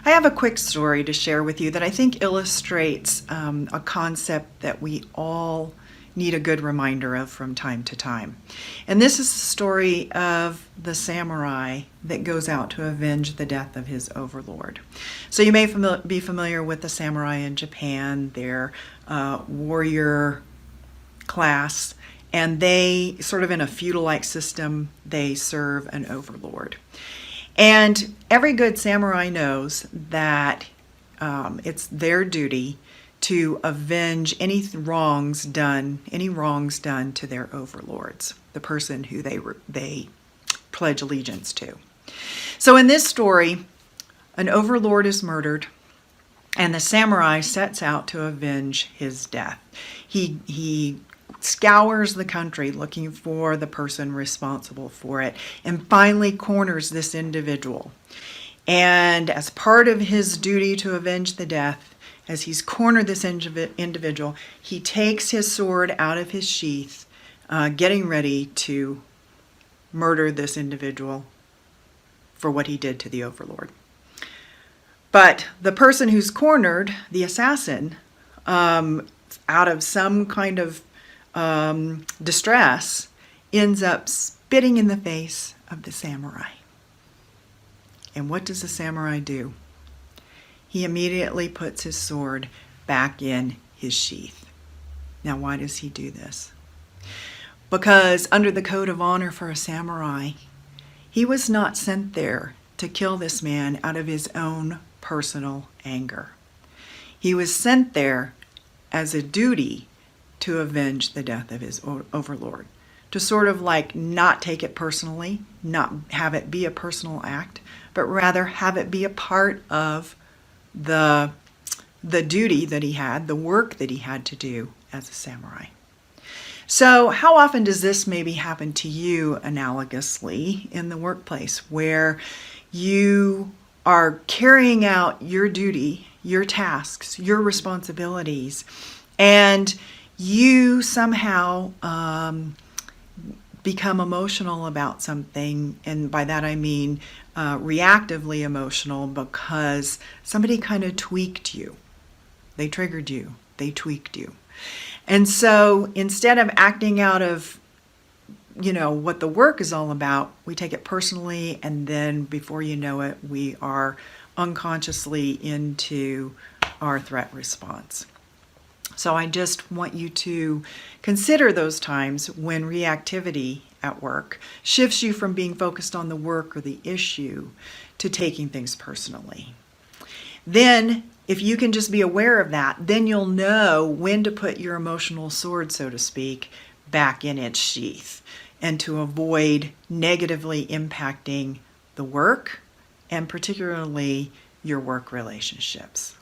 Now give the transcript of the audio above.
I have a quick story to share with you that I think illustrates a concept that we all need a good reminder of from time to time. And this is the story of the samurai that goes out to avenge the death of his overlord. So you may be familiar with the samurai in Japan. They're warrior class, and they sort of in a feudal-like system, they serve an overlord. And every good samurai knows that it's their duty to avenge any wrongs done to their overlords, the person who they pledge allegiance to. So in this story, an overlord is murdered, and the samurai sets out to avenge his death. He scours the country looking for the person responsible for it, and finally corners this individual. And as part of his duty to avenge the death, as he's cornered this individual, he takes his sword out of his sheath, getting ready to murder this individual for what he did to the overlord. But the person who's cornered, the assassin, out of some kind of distress, ends up spitting in the face of the samurai. And what does the samurai do? He immediately puts his sword back in his sheath. Now, why does he do this? Because under the code of honor for a samurai, he was not sent there to kill this man out of his own personal anger. He was sent there as a duty to avenge the death of his overlord, to sort of like not take it personally, not have it be a personal act, but rather have it be a part of the duty that he had, the work that he had to do as a samurai. So how often does this maybe happen to you analogously in the workplace, where you are carrying out your duty, your tasks, your responsibilities, and you somehow become emotional about something, and by that I mean reactively emotional, because somebody kind of tweaked you. They triggered you. They tweaked you. And so instead of acting out of, what the work is all about, we take it personally, and then before you know it, we are unconsciously into our threat response. So I just want you to consider those times when reactivity at work shifts you from being focused on the work or the issue to taking things personally. Then, if you can just be aware of that, then you'll know when to put your emotional sword, so to speak, back in its sheath, and to avoid negatively impacting the work and particularly your work relationships.